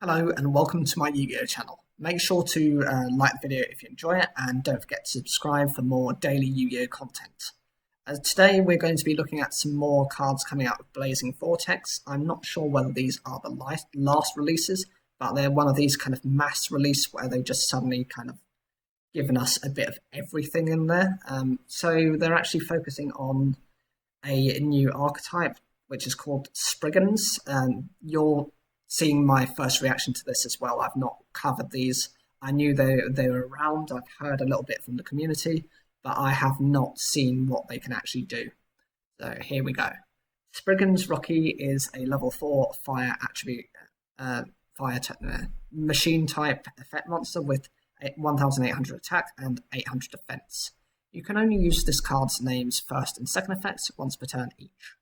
Hello and welcome to my Yu-Gi-Oh channel. Make sure to like the video if you enjoy it and don't forget to subscribe for more daily Yu-Gi-Oh content. Today we're going to be looking at some more cards coming out of Blazing Vortex. I'm not sure whether these are the last releases, but they're one of these kind of mass release where they've just suddenly kind of given us a bit of everything in there. So they're actually focusing on a new archetype which is called Spriggans. You're seeing my first reaction to this as well. I've not covered these. I knew they were around. I've heard a little bit from the community, but I have not seen what they can actually do. So here we go. Spriggans Rocky is a level 4 fire attribute, machine type effect monster with 1800 attack and 800 defense. You can only use this card's name's first and second effects once per turn each.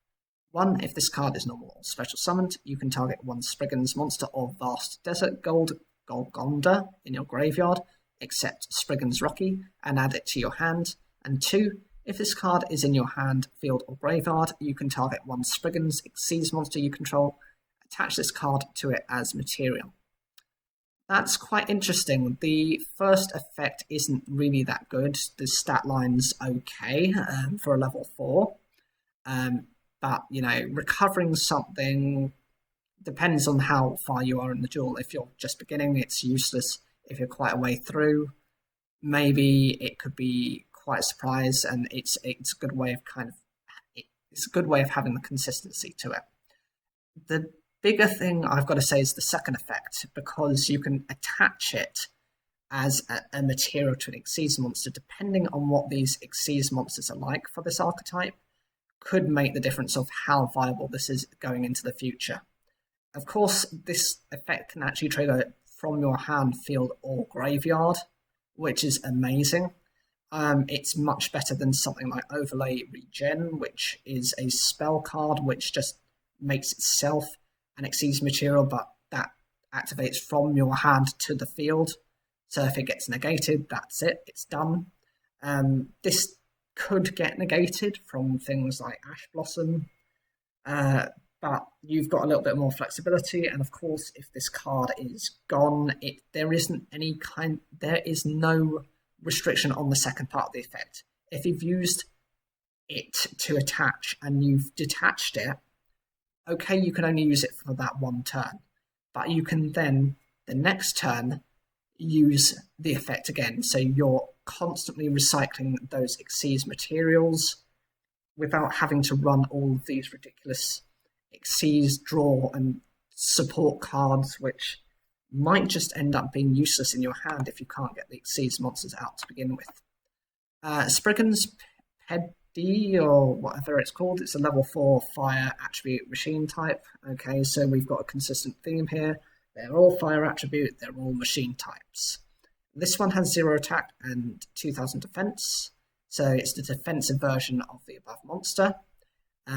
1. If this card is normal or special summoned, you can target one Spriggans monster or Vast Desert Golgonda in your graveyard, except Spriggans Rocky, and add it to your hand. And 2. If this card is in your hand, field, or graveyard, you can target one Spriggans Xyz monster you control, attach this card to it as material. That's quite interesting. The first effect isn't really that good. The stat line's okay for a level 4. But, you know, recovering something depends on how far you are in the duel. If you're just beginning, it's useless. If you're quite a way through, maybe it could be quite a surprise, and it's a good way of it's a good way of having the consistency to it. The bigger thing I've got to say is the second effect, because you can attach it as a material to an Xyz monster, depending on what these Xyz monsters are like for this archetype. Could make the difference of how viable this is going into the future. Of course, this effect can actually trigger from your hand, field, or graveyard, which is amazing. It's much better than something like Overlay Regen, which is a spell card which just makes itself an Xyz material, but that activates from your hand to the field. So if it gets negated, that's it, it's done. This could get negated from things like Ash Blossom, but you've got a little bit more flexibility. And of course, if this card is gone, there is no restriction on the second part of the effect. If you've used it to attach and you've detached it, okay, you can only use it for that one turn, but you can then the next turn use the effect again. So you're constantly recycling those Xyz materials without having to run all of these ridiculous Xyz draw and support cards, which might just end up being useless in your hand if you can't get the Xyz monsters out to begin with. Spriggans Pedi, or whatever it's called, it's a level 4 fire attribute machine type. Okay, so we've got a consistent theme here. They're all fire attribute, they're all machine types. This one has 0 attack and 2000 defense, so it's the defensive version of the above monster.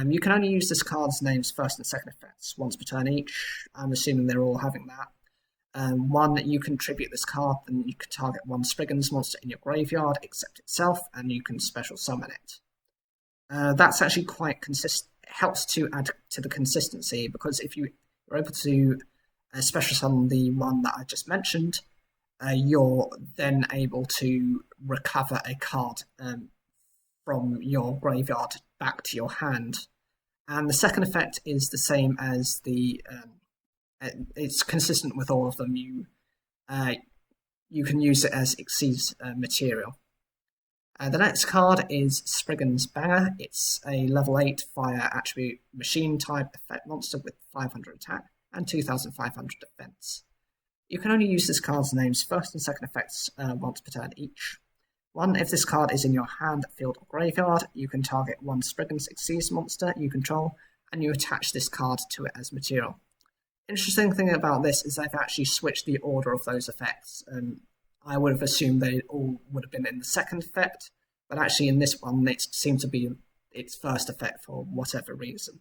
You can only use this card's name's first and second effects once per turn each. I'm assuming they're all having that. 1, you can tribute this card, and you can target one Spriggans monster in your graveyard, except itself, and you can special summon it. That's actually quite consistent. It helps to add to the consistency, because if you're able to special summon the one that I just mentioned, you're then able to recover a card from your graveyard back to your hand. And the second effect is the same as the... it's consistent with all of them. You can use it as Xyz material. The next card is Spriggans Bear. It's a level 8 fire attribute machine type effect monster with 500 attack and 2500 defense. You can only use this card's name's first and second effects once per turn each. 1, if this card is in your hand, field, or graveyard, you can target one Spriggans Xyz monster you control, and you attach this card to it as material. Interesting thing about this is they've actually switched the order of those effects. I would have assumed they all would have been in the second effect, but actually in this one, it seemed to be its first effect for whatever reason.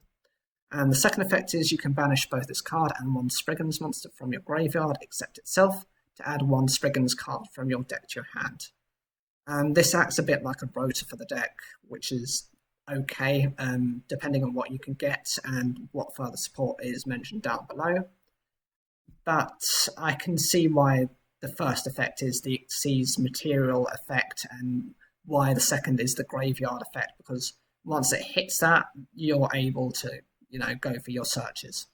And the second effect is you can banish both this card and one Spriggans monster from your graveyard, except itself, to add one Spriggans card from your deck to your hand. And this acts a bit like a rotor for the deck, which is okay, depending on what you can get and what further support is mentioned down below. but I can see why the first effect is the Exceeds material effect and why the second is the graveyard effect, because once it hits that, you're able to, go for your searches.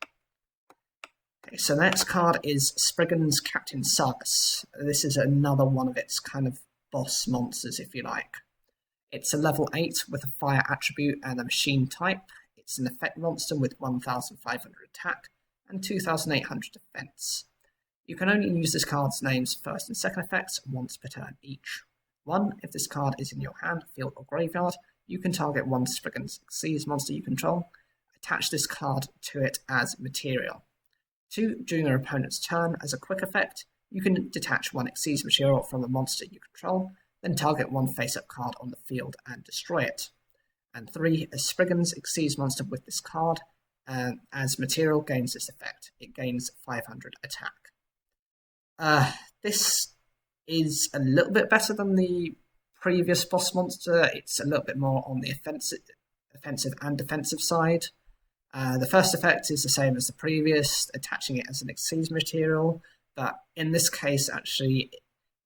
Okay, so the next card is Spriggan's Captain Sargus. This is another one of its kind of boss monsters, if you like. It's a level 8 with a fire attribute and a machine type. It's an effect monster with 1,500 attack and 2,800 defense. You can only use this card's name's first and second effects once per turn each. 1. If this card is in your hand, field, or graveyard, you can target one Spriggans Seas monster you control. Attach this card to it as material. 2. During your opponent's turn, as a quick effect, you can detach one Exceeds material from a monster you control, then target one face-up card on the field and destroy it. And 3. A Spriggans Exceeds monster with this card as material gains this effect. It gains 500 attack. This is a little bit better than the previous boss monster. It's a little bit more on the offensive and defensive side. The first effect is the same as the previous, attaching it as an Exceeds material, but in this case, actually,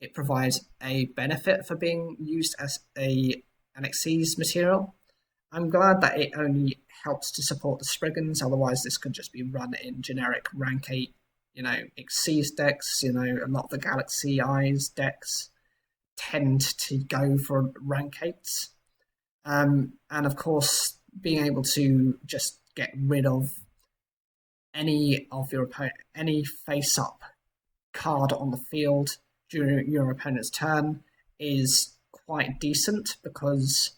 it provides a benefit for being used as an Exceeds material. I'm glad that it only helps to support the Spriggans, otherwise this could just be run in generic rank 8, Exceeds decks. A lot of the Galaxy Eyes decks tend to go for rank 8s. And of course, being able to just get rid of any of your opponent, any face-up card on the field during your opponent's turn is quite decent, because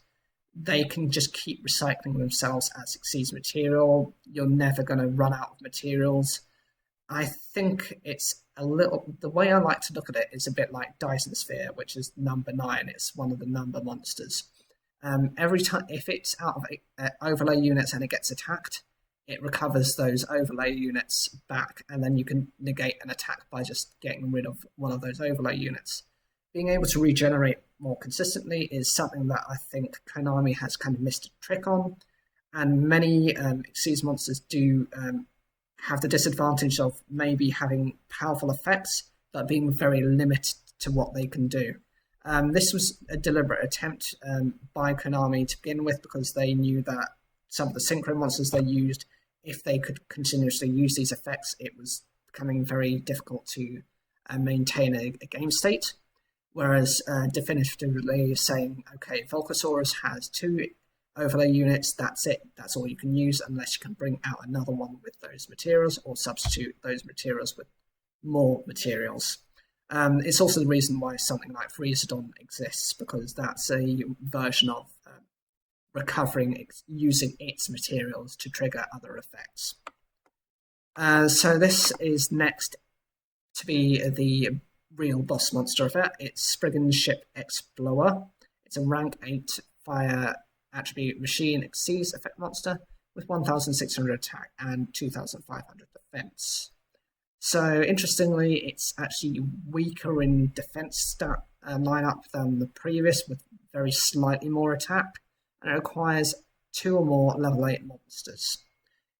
they can just keep recycling themselves as Exceeds material. You're never going to run out of materials. I think it's the way I like to look at it is a bit like Dyson Sphere, which is number 9. It's one of the number monsters. Every time, if it's out of overlay units and it gets attacked, it recovers those overlay units back, and then you can negate an attack by just getting rid of one of those overlay units. Being able to regenerate more consistently is something that I think Konami has kind of missed a trick on, and many Exceeds monsters do have the disadvantage of maybe having powerful effects, but being very limited to what they can do. This was a deliberate attempt by Konami to begin with, because they knew that some of the synchro monsters they used, if they could continuously use these effects, it was becoming very difficult to maintain a game state. Whereas definitively saying, okay, Volcasaurus has 2 overlay units, that's it, that's all you can use, unless you can bring out another one with those materials or substitute those materials with more materials. It's also the reason why something like Freezodon exists, because that's a version of recovering using its materials to trigger other effects. So this is next to be the real boss monster effect. It's Spriggan's Ship Explorer. It's a rank 8 fire attribute machine Exceeds effect monster with 1,600 attack and 2,500 defense. So interestingly, it's actually weaker in defense stat lineup than the previous, with very slightly more attack, and it requires 2 or more level 8 monsters.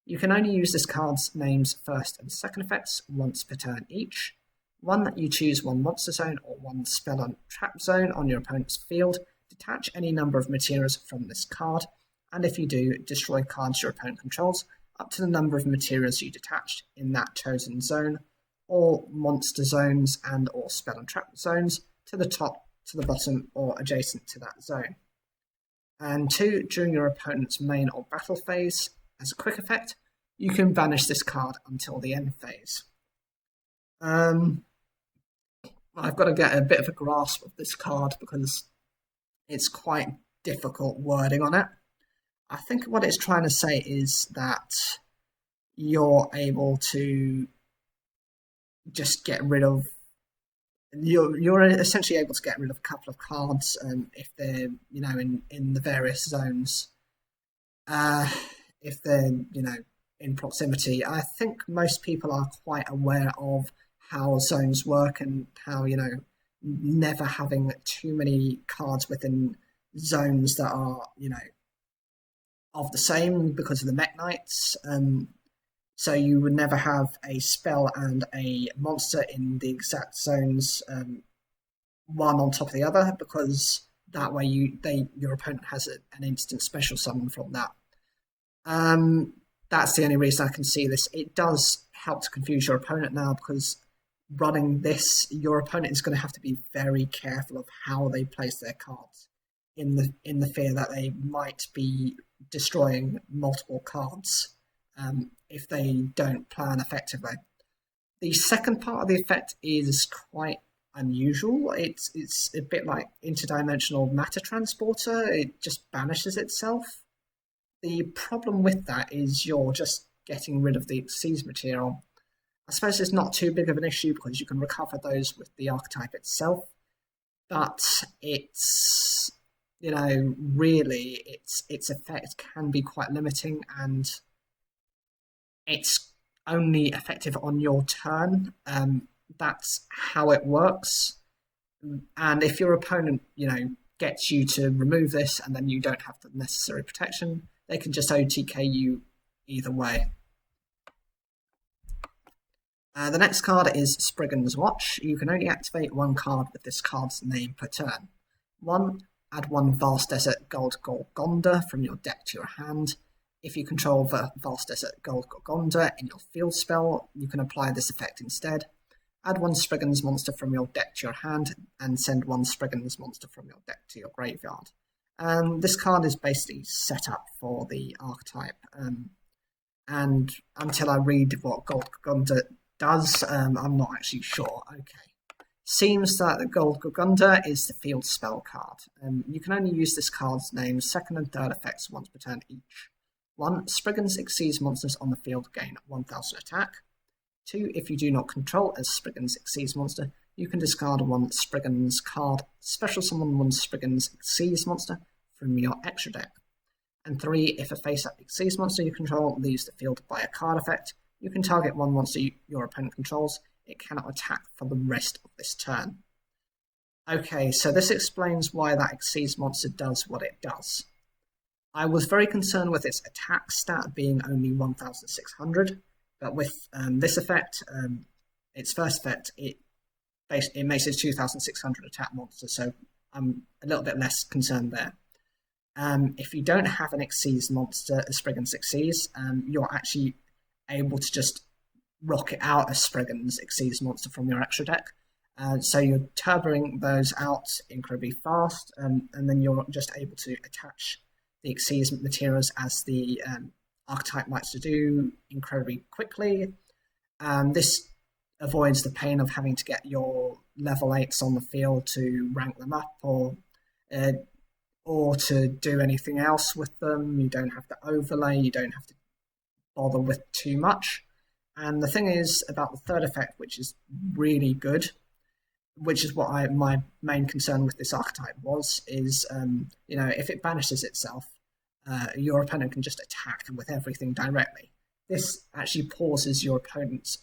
You can only use this card's name's first and second effects once per turn each. 1. You choose one monster zone or one spell on trap zone on your opponent's field. Detach any number of materials from this card, and if you do, destroy cards your opponent controls up to the number of materials you detached in that chosen zone, or monster zones and or spell and trap zones to the top, to the bottom, or adjacent to that zone. And 2. During your opponent's main or battle phase, as a quick effect, you can banish this card until the end phase. I've got to get a bit of a grasp of this card because it's quite difficult wording on it. I think what it's trying to say is that you're able to just get rid of... You're essentially able to get rid of a couple of cards if they're, in the various zones. If they're, in proximity. I think most people are quite aware of how zones work and how, never having too many cards within zones that are, of the same because of the Mech Knights So you would never have a spell and a monster in the exact zones, one on top of the other, because that way your opponent has an instant special summon from that. That's the only reason I can see this. It does help to confuse your opponent now, because running this, your opponent is going to have to be very careful of how they place their cards, in the fear that they might be destroying multiple cards if they don't plan effectively. The second part of the effect is quite unusual. It's a bit like interdimensional matter transporter. It just banishes itself. The problem with that is you're just getting rid of the Xyz material. I suppose it's not too big of an issue because you can recover those with the archetype itself, but it's, really its effect can be quite limiting, and it's only effective on your turn. That's how it works. And if your opponent, gets you to remove this and then you don't have the necessary protection, they can just OTK you either way. The next card is Spriggan's Watch. You can only activate one card with this card's name per turn. 1. Add 1 Vast Desert Gold Gorgonda from your deck to your hand. If you control the Vast Desert Gold Gorgonda in your field spell, you can apply this effect instead. Add 1 Spriggan's monster from your deck to your hand, and send 1 Spriggan's monster from your deck to your graveyard. This card is basically set up for the archetype, and until I read what Gold Gorgonda does, I'm not actually sure. Okay. Seems that the Gold Gorgonda is the field spell card. You can only use this card's name's second and third effects once per turn each. 1. Spriggans exceeds monsters on the field gain 1000 attack. 2. If you do not control a Spriggans exceeds monster, you can discard 1 Spriggans card, special summon 1 Spriggans exceeds monster from your extra deck. And 3. If a face-up exceeds monster you control leaves the field by a card effect, you can target 1 monster your opponent controls. It cannot attack for the rest of this turn. Okay, so this explains why that exceeds monster does what it does. I was very concerned with its attack stat being only 1600, but with this effect, its first effect, it makes it 2600 attack monster, so I'm a little bit less concerned there. If you don't have an exceeds monster, a Spriggans exceeds, you're actually able to just rocket out a Spriggans exceeds monster from your extra deck. So you're turboing those out incredibly fast, and then you're just able to attach the exceeds materials as the archetype likes to do incredibly quickly. This avoids the pain of having to get your level 8s on the field to rank them up or to do anything else with them. You don't have to overlay, you don't have to bother with too much. And the thing is about the third effect, which is really good, which is what my main concern with this archetype was, is if it banishes itself, your opponent can just attack with everything directly. This actually pauses your opponent's,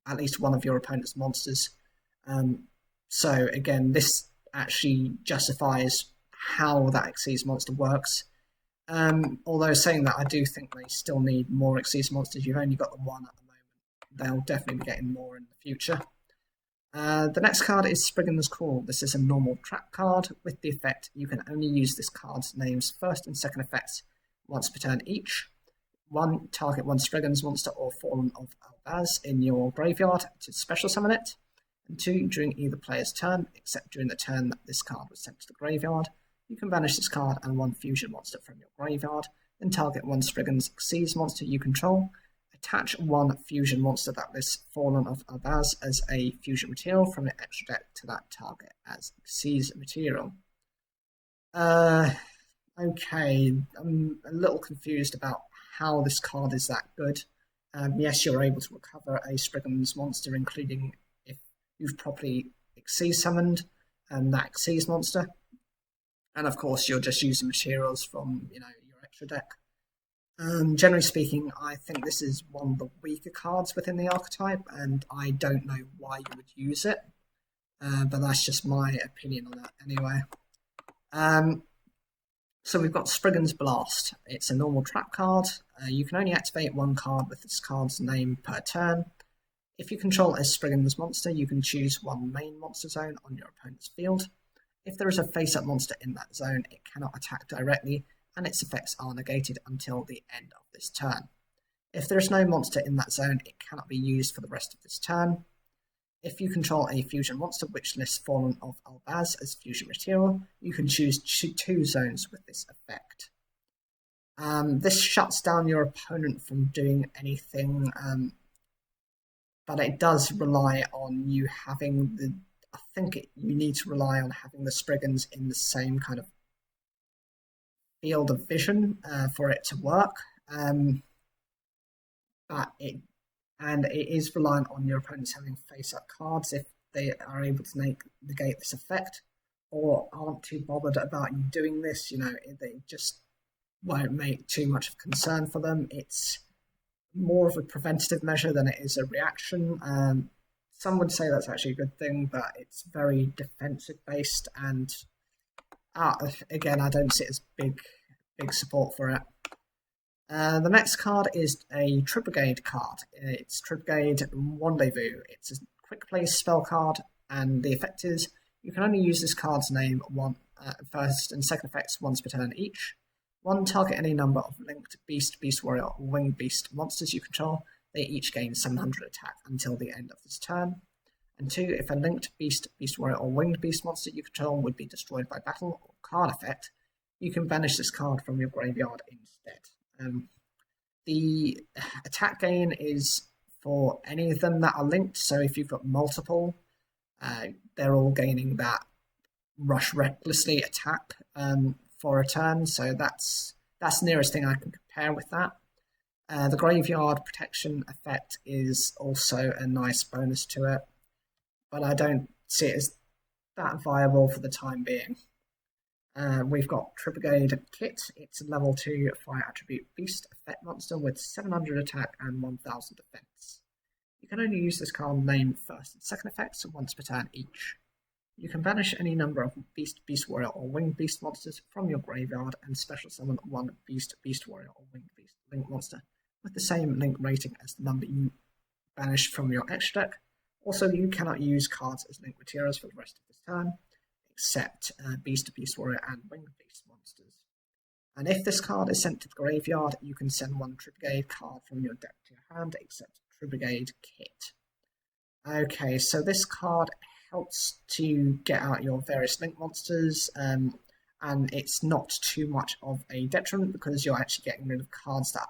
at least one of your opponent's monsters. So again, this actually justifies how that Xyz monster works. Although saying that, I do think they still need more Xyz monsters. You've only got the one at the moment. They'll definitely be getting more in the future. The next card is Spriggan's Call. This is a normal trap card. With the effect, you can only use this card's name's first and second effects once per turn each. 1. Target 1 Spriggans monster or Fallen of Albaz in your graveyard to special summon it. And 2. During either player's turn, except during the turn that this card was sent to the graveyard, you can banish this card and 1 fusion monster from your graveyard, then target 1 Spriggans Xyz monster you control. Attach 1 fusion monster that lists Fallen of Albaz as a fusion material from your extra deck to that target as Xyz material. Okay, I'm a little confused about how this card is that good. Yes, you're able to recover a Spriggans monster, including if you've properly Xyz summoned that Xyz monster. And of course, you're just using materials from your extra deck. Generally speaking, I think this is one of the weaker cards within the archetype, and I don't know why you would use it, but that's just my opinion on that anyway. So we've got Spriggans Blast. It's a normal trap card. You can only activate one card with this card's name per turn. If you control a Spriggans monster, you can choose one main monster zone on your opponent's field. If there is a face-up monster in that zone, it cannot attack directly, and its effects are negated until the end of this turn. If there is no monster in that zone, it cannot be used for the rest of this turn. If you control a fusion monster which lists Fallen of Albaz as fusion material, you can choose 2 zones with this effect. This shuts down your opponent from doing anything, but it does rely on you having the... I think you need to rely on having the Spriggans in the same kind of field of vision for it to work. But it is reliant on your opponents having face-up cards if they are able to negate this effect, or aren't too bothered about you doing this. You know, they just won't make too much of concern for them. It's more of a preventative measure than it is a reaction. Some would say that's actually a good thing, but it's very defensive-based, and again, I don't see it as big support for it. The next card is a Tri-Brigade card. It's Tri-Brigade Rendezvous. It's a quick play spell card, and the effect is you can only use this card's name first and second effects once per turn each. 1, target any number of linked Beast, Beast Warrior, or Winged Beast monsters you control. They each gain 700 attack until the end of this turn. And 2, if a linked Beast, Beast Warrior, or Winged Beast monster you control would be destroyed by battle or card effect, you can banish this card from your graveyard instead. The attack gain is for any of them that are linked, so if you've got multiple, they're all gaining that rush recklessly attack for a turn, so that's the nearest thing I can compare with that. The graveyard protection effect is also a nice bonus to it, but I don't see it as that viable for the time being. We've got Tri-Brigade Kit. It's a level 2 fire attribute beast effect monster with 700 attack and 1000 defense. You can only use this card named first and second effects once per turn each. You can banish any number of Beast, Beast Warrior, or Winged Beast monsters from your graveyard and special summon one Beast, Beast Warrior, or Winged Beast link monster with the same link rating as the number you banished from your extra deck. Also, you cannot use cards as link materials for the rest of this turn, except Beast, Beast Warrior, and Winged Beast monsters. And if this card is sent to the graveyard, you can send one Tri-Brigade card from your deck to your hand, except Tri-Brigade Kit. Okay, so this card helps to get out your various link monsters, and it's not too much of a detriment because you're actually getting rid of cards that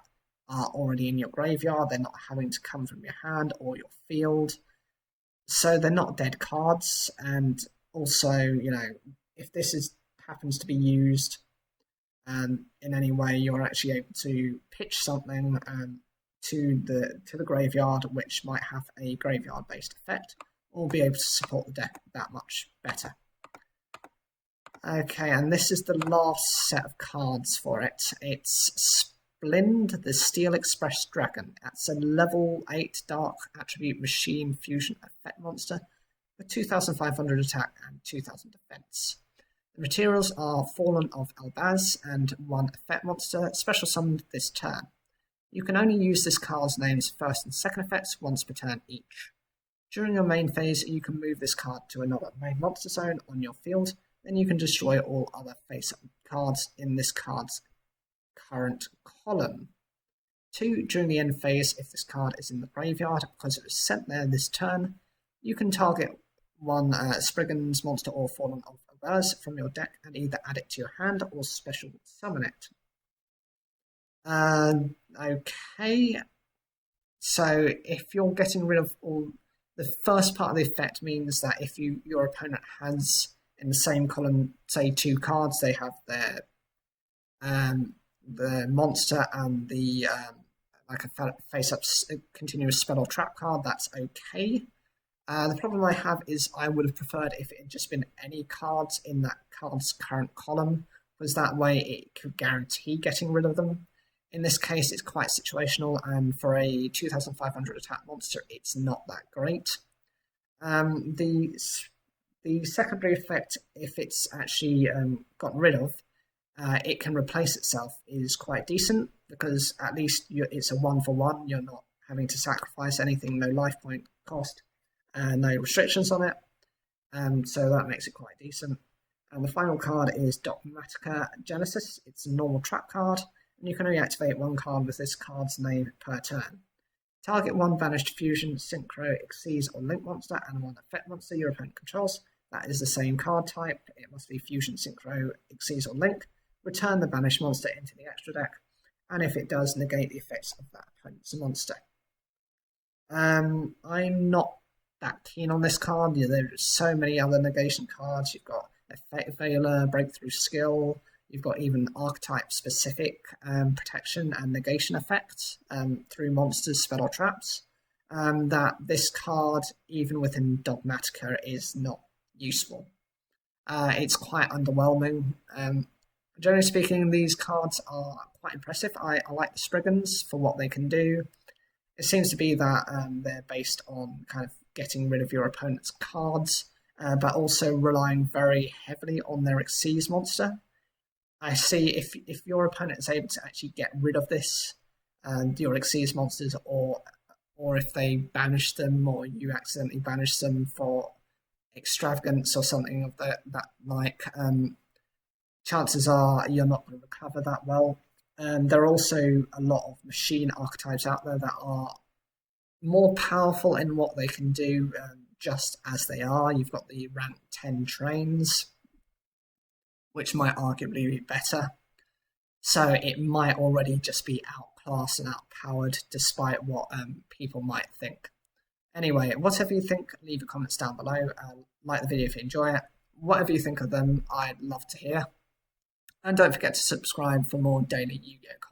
are already in your graveyard. They're not having to come from your hand or your field, so they're not dead cards. And also, you know, if this happens to be used in any way, you're actually able to pitch something to the graveyard, which might have a graveyard-based effect, or be able to support the deck that much better. Okay, and this is the last set of cards for it. It's Splint, the Steel Express Dragon. That's a level 8 dark attribute machine fusion effect monster with 2500 attack and 2000 defense. The materials are Fallen of Albaz and 1 effect monster, special summoned this turn. You can only use this card's name's first and second effects once per turn each. During your main phase, you can move this card to another main monster zone on your field, then you can destroy all other face-up cards in this card's current column. 2, during the end phase, if this card is in the graveyard because it was sent there this turn, you can target one Spriggans monster or Fallen of Albaz from your deck and either add it to your hand or special summon it. Okay, so if you're getting rid of all, the first part of the effect means that if your opponent has in the same column, say 2 cards, they have their the monster and the like a face-up continuous spell or trap card, that's okay. The problem I have is I would have preferred if it had just been any cards in that card's current column, because that way it could guarantee getting rid of them. In this case, it's quite situational, and for a 2500 attack monster, it's not that great. The secondary effect, if it's actually gotten rid of, it can replace itself, is quite decent. because at least it's a 1-for-1. You're not having to sacrifice anything, no life point cost, no restrictions on it. So that makes it quite decent. And the final card is Documatica Genesis. It's a normal trap card, and you can only activate one card with this card's name per turn. Target one banished fusion, synchro, exceeds, or link monster and one effect monster your opponent controls. That is the same card type. It must be fusion, synchro, exceeds, or link. Return the banished monster into the extra deck, and if it does, negate the effects of that opponent's monster. I'm not that keen on this card. There's so many other negation cards. You've got Effect Veiler, Breakthrough Skill. You've got even archetype-specific protection and negation effects through monsters, spell, or traps. That this card, even within Dogmatica, is not useful. It's quite underwhelming. Generally speaking, these cards are quite impressive. I like the Spriggans for what they can do. It seems to be that they're based on kind of getting rid of your opponent's cards, but also relying very heavily on their Exceeds monster. I see if your opponent is able to actually get rid of this, your Exceeds monsters, or if they banish them, or you accidentally banish them for extravagance or something of that like, chances are you're not going to recover that well. There are also a lot of machine archetypes out there that are more powerful in what they can do, just as they are. You've got the rank 10 trains, which might arguably be better. So it might already just be outclassed and outpowered, despite what people might think. Anyway, whatever you think, leave your comments down below. Like the video if you enjoy it. Whatever you think of them, I'd love to hear. And don't forget to subscribe for more daily Yu-Gi-Oh!